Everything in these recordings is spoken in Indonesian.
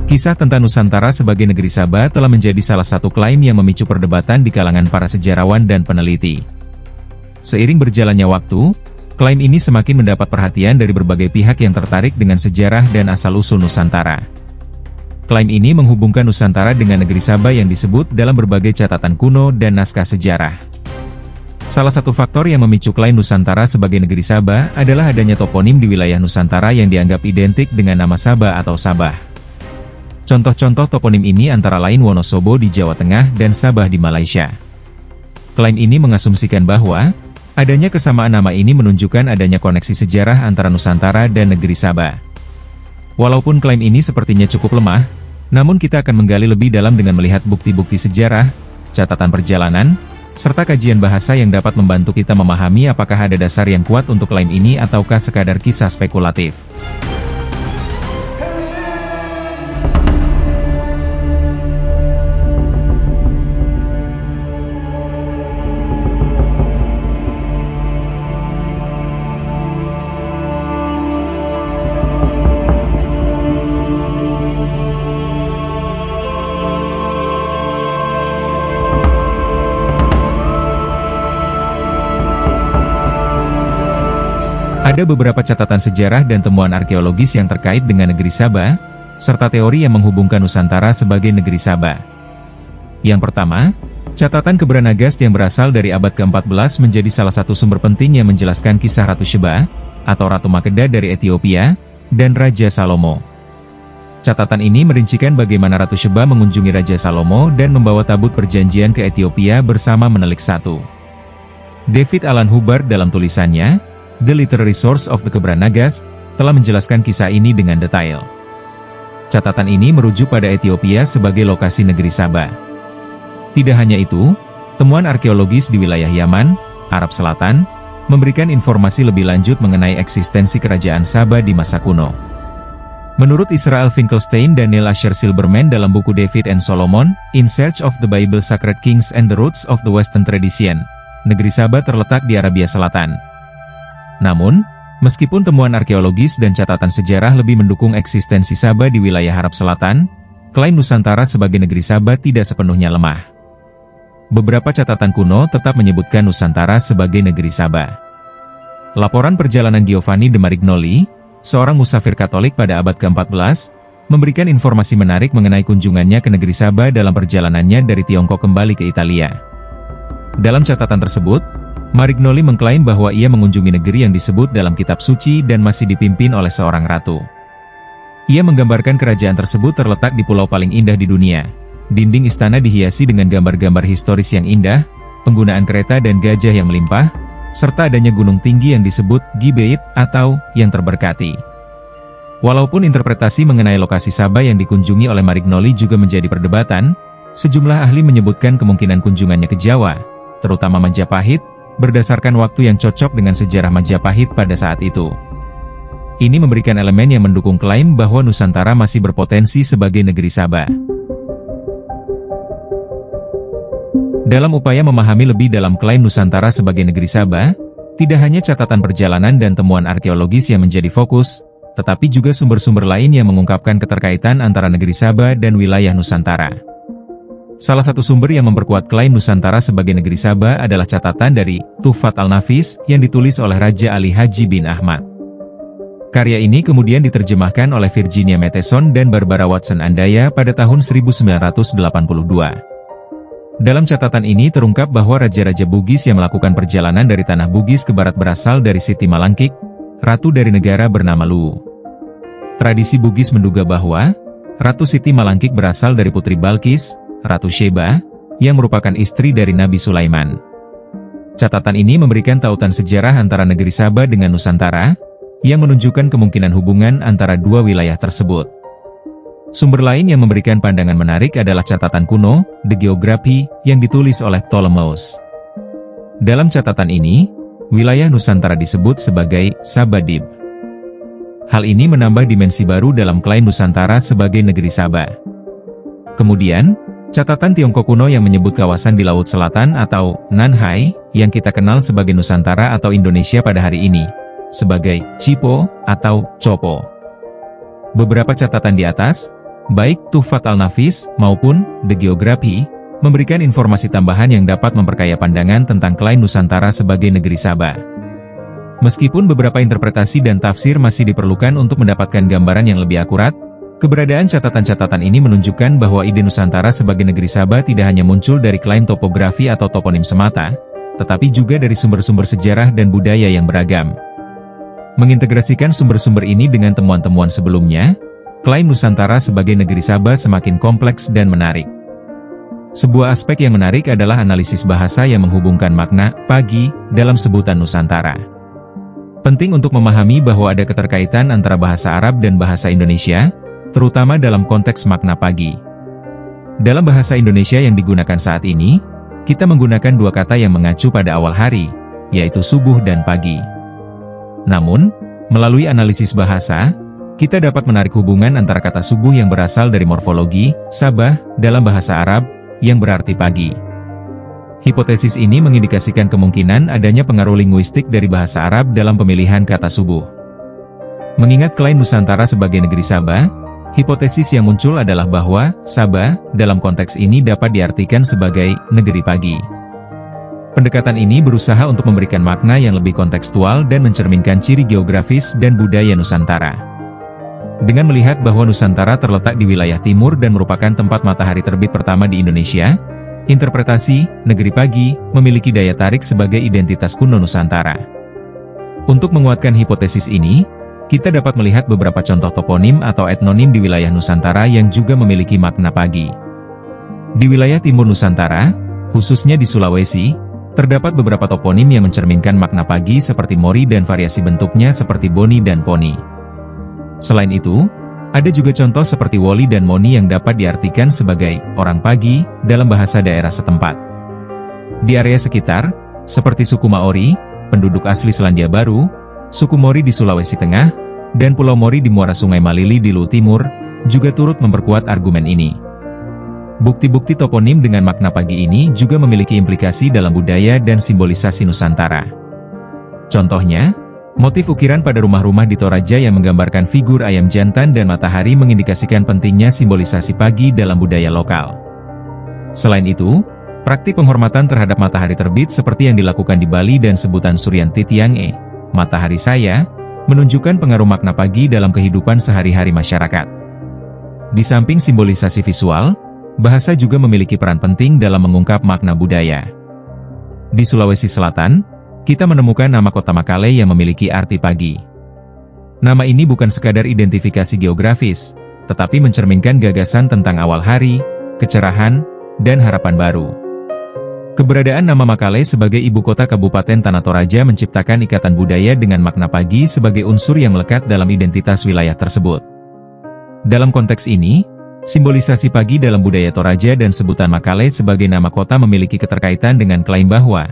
Kisah tentang Nusantara sebagai negeri Sabah telah menjadi salah satu klaim yang memicu perdebatan di kalangan para sejarawan dan peneliti. Seiring berjalannya waktu, klaim ini semakin mendapat perhatian dari berbagai pihak yang tertarik dengan sejarah dan asal-usul Nusantara. Klaim ini menghubungkan Nusantara dengan negeri Sabah yang disebut dalam berbagai catatan kuno dan naskah sejarah. Salah satu faktor yang memicu klaim Nusantara sebagai negeri Sabah adalah adanya toponim di wilayah Nusantara yang dianggap identik dengan nama Sabah atau Sabah. Contoh-contoh toponim ini antara lain Wonosobo di Jawa Tengah dan Sabah di Malaysia. Klaim ini mengasumsikan bahwa adanya kesamaan nama ini menunjukkan adanya koneksi sejarah antara Nusantara dan negeri Sabah. Walaupun klaim ini sepertinya cukup lemah, namun kita akan menggali lebih dalam dengan melihat bukti-bukti sejarah, catatan perjalanan, serta kajian bahasa yang dapat membantu kita memahami apakah ada dasar yang kuat untuk klaim ini ataukah sekadar kisah spekulatif. Ada beberapa catatan sejarah dan temuan arkeologis yang terkait dengan negeri Sabah, serta teori yang menghubungkan Nusantara sebagai negeri Sabah. Yang pertama, catatan Kebranagast yang berasal dari abad ke-14 menjadi salah satu sumber penting yang menjelaskan kisah Ratu Sheba, atau Ratu Makeda dari Ethiopia, dan Raja Salomo. Catatan ini merincikan bagaimana Ratu Sheba mengunjungi Raja Salomo dan membawa tabut perjanjian ke Ethiopia bersama Menelik I. David Alan Hubbard dalam tulisannya, The Literary Source of the Kebranagast, telah menjelaskan kisah ini dengan detail. Catatan ini merujuk pada Ethiopia sebagai lokasi negeri Sabah. Tidak hanya itu, temuan arkeologis di wilayah Yaman, Arab Selatan, memberikan informasi lebih lanjut mengenai eksistensi kerajaan Sabah di masa kuno. Menurut Israel Finkelstein dan Neil Asher Silberman dalam buku David and Solomon, In Search of the Bible Sacred Kings and the Roots of the Western Tradition, negeri Sabah terletak di Arabia Selatan. Namun, meskipun temuan arkeologis dan catatan sejarah lebih mendukung eksistensi Sabah di wilayah Arab Selatan, klaim Nusantara sebagai negeri Sabah tidak sepenuhnya lemah. Beberapa catatan kuno tetap menyebutkan Nusantara sebagai negeri Sabah. Laporan perjalanan Giovanni de Marignoli, seorang musafir Katolik pada abad ke-14, memberikan informasi menarik mengenai kunjungannya ke negeri Sabah dalam perjalanannya dari Tiongkok kembali ke Italia. Dalam catatan tersebut, Marignoli mengklaim bahwa ia mengunjungi negeri yang disebut dalam kitab suci dan masih dipimpin oleh seorang ratu. Ia menggambarkan kerajaan tersebut terletak di pulau paling indah di dunia. Dinding istana dihiasi dengan gambar-gambar historis yang indah, penggunaan kereta dan gajah yang melimpah, serta adanya gunung tinggi yang disebut Gibeit atau yang terberkati. Walaupun interpretasi mengenai lokasi Sabah yang dikunjungi oleh Marignoli juga menjadi perdebatan, sejumlah ahli menyebutkan kemungkinan kunjungannya ke Jawa, terutama Majapahit, berdasarkan waktu yang cocok dengan sejarah Majapahit pada saat itu. Ini memberikan elemen yang mendukung klaim bahwa Nusantara masih berpotensi sebagai negeri Sabah. Dalam upaya memahami lebih dalam klaim Nusantara sebagai negeri Sabah, tidak hanya catatan perjalanan dan temuan arkeologis yang menjadi fokus, tetapi juga sumber-sumber lain yang mengungkapkan keterkaitan antara negeri Sabah dan wilayah Nusantara. Salah satu sumber yang memperkuat klaim Nusantara sebagai negeri Sabah adalah catatan dari Tuhfat Al-Nafis yang ditulis oleh Raja Ali Haji bin Ahmad. Karya ini kemudian diterjemahkan oleh Virginia Matheson dan Barbara Watson Andaya pada tahun 1982. Dalam catatan ini terungkap bahwa raja-raja Bugis yang melakukan perjalanan dari tanah Bugis ke barat berasal dari Siti Malangkik, ratu dari negara bernama Luwu. Tradisi Bugis menduga bahwa Ratu Siti Malangkik berasal dari putri Balkis, Ratu Sheba, yang merupakan istri dari Nabi Sulaiman. Catatan ini memberikan tautan sejarah antara negeri Sabah dengan Nusantara, yang menunjukkan kemungkinan hubungan antara dua wilayah tersebut. Sumber lain yang memberikan pandangan menarik adalah catatan kuno, The Geography, yang ditulis oleh Ptolemeus. Dalam catatan ini, wilayah Nusantara disebut sebagai Sabadib. Hal ini menambah dimensi baru dalam klaim Nusantara sebagai negeri Sabah. Kemudian, catatan Tiongkok kuno yang menyebut kawasan di Laut Selatan atau Nanhai, yang kita kenal sebagai Nusantara atau Indonesia pada hari ini, sebagai Cipo atau Copo. Beberapa catatan di atas baik Tuhfat Al-Nafis maupun The Geography, memberikan informasi tambahan yang dapat memperkaya pandangan tentang klaim Nusantara sebagai negeri Sabah. Meskipun beberapa interpretasi dan tafsir masih diperlukan untuk mendapatkan gambaran yang lebih akurat, keberadaan catatan-catatan ini menunjukkan bahwa ide Nusantara sebagai negeri Sabah tidak hanya muncul dari klaim topografi atau toponim semata, tetapi juga dari sumber-sumber sejarah dan budaya yang beragam. Mengintegrasikan sumber-sumber ini dengan temuan-temuan sebelumnya, klaim Nusantara sebagai negeri Sabah semakin kompleks dan menarik. Sebuah aspek yang menarik adalah analisis bahasa yang menghubungkan makna pagi dalam sebutan Nusantara. Penting untuk memahami bahwa ada keterkaitan antara bahasa Arab dan bahasa Indonesia, terutama dalam konteks makna pagi. Dalam bahasa Indonesia yang digunakan saat ini, kita menggunakan dua kata yang mengacu pada awal hari, yaitu subuh dan pagi. Namun, melalui analisis bahasa, kita dapat menarik hubungan antara kata subuh yang berasal dari morfologi Sabah dalam bahasa Arab, yang berarti pagi. Hipotesis ini mengindikasikan kemungkinan adanya pengaruh linguistik dari bahasa Arab dalam pemilihan kata subuh. Mengingat klaim Nusantara sebagai negeri Sabah, hipotesis yang muncul adalah bahwa Sabah, dalam konteks ini dapat diartikan sebagai negeri pagi. Pendekatan ini berusaha untuk memberikan makna yang lebih kontekstual dan mencerminkan ciri geografis dan budaya Nusantara. Dengan melihat bahwa Nusantara terletak di wilayah timur dan merupakan tempat matahari terbit pertama di Indonesia, interpretasi negeri pagi memiliki daya tarik sebagai identitas kuno Nusantara. Untuk menguatkan hipotesis ini, kita dapat melihat beberapa contoh toponim atau etnonim di wilayah Nusantara yang juga memiliki makna pagi. Di wilayah timur Nusantara, khususnya di Sulawesi, terdapat beberapa toponim yang mencerminkan makna pagi seperti Mori dan variasi bentuknya seperti Boni dan Poni. Selain itu, ada juga contoh seperti Woli dan Moni yang dapat diartikan sebagai orang pagi dalam bahasa daerah setempat. Di area sekitar, seperti suku Maori, penduduk asli Selandia Baru, suku Mori di Sulawesi Tengah, dan Pulau Mori di muara Sungai Malili di Luwu Timur, juga turut memperkuat argumen ini. Bukti-bukti toponim dengan makna pagi ini juga memiliki implikasi dalam budaya dan simbolisasi Nusantara. Contohnya, motif ukiran pada rumah-rumah di Toraja yang menggambarkan figur ayam jantan dan matahari mengindikasikan pentingnya simbolisasi pagi dalam budaya lokal. Selain itu, praktik penghormatan terhadap matahari terbit seperti yang dilakukan di Bali dan sebutan Suryanti Tiange, matahari saya, menunjukkan pengaruh makna pagi dalam kehidupan sehari-hari masyarakat. Di samping simbolisasi visual, bahasa juga memiliki peran penting dalam mengungkap makna budaya. Di Sulawesi Selatan, kita menemukan nama kota Makale yang memiliki arti pagi. Nama ini bukan sekadar identifikasi geografis, tetapi mencerminkan gagasan tentang awal hari, kecerahan, dan harapan baru. Keberadaan nama Makale sebagai ibu kota Kabupaten Tanah Toraja menciptakan ikatan budaya dengan makna pagi sebagai unsur yang melekat dalam identitas wilayah tersebut. Dalam konteks ini, simbolisasi pagi dalam budaya Toraja dan sebutan Makale sebagai nama kota memiliki keterkaitan dengan klaim bahwa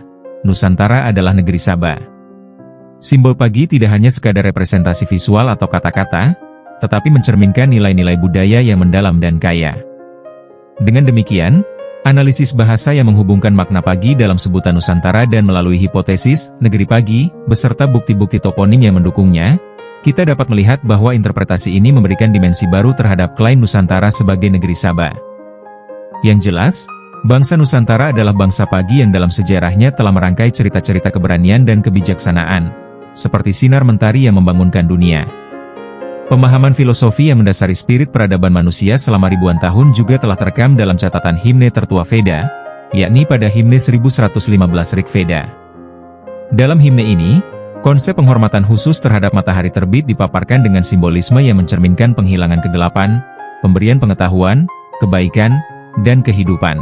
Nusantara adalah negeri Sabah. Simbol pagi tidak hanya sekadar representasi visual atau kata-kata, tetapi mencerminkan nilai-nilai budaya yang mendalam dan kaya. Dengan demikian, analisis bahasa yang menghubungkan makna pagi dalam sebutan Nusantara dan melalui hipotesis negeri pagi, beserta bukti-bukti toponim yang mendukungnya, kita dapat melihat bahwa interpretasi ini memberikan dimensi baru terhadap klaim Nusantara sebagai negeri Sabah. Yang jelas, bangsa Nusantara adalah bangsa pagi yang dalam sejarahnya telah merangkai cerita-cerita keberanian dan kebijaksanaan, seperti sinar mentari yang membangunkan dunia. Pemahaman filosofi yang mendasari spirit peradaban manusia selama ribuan tahun juga telah terekam dalam catatan himne tertua Veda, yakni pada himne 1115 Rig Veda. Dalam himne ini, konsep penghormatan khusus terhadap matahari terbit dipaparkan dengan simbolisme yang mencerminkan penghilangan kegelapan, pemberian pengetahuan, kebaikan, dan kehidupan.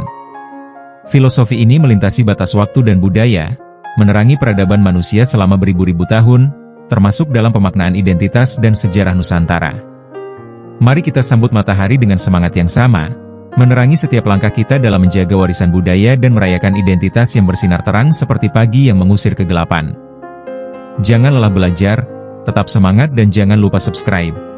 Filosofi ini melintasi batas waktu dan budaya, menerangi peradaban manusia selama beribu-ribu tahun, termasuk dalam pemaknaan identitas dan sejarah Nusantara. Mari kita sambut matahari dengan semangat yang sama, menerangi setiap langkah kita dalam menjaga warisan budaya dan merayakan identitas yang bersinar terang seperti pagi yang mengusir kegelapan. Jangan lelah belajar, tetap semangat dan jangan lupa subscribe.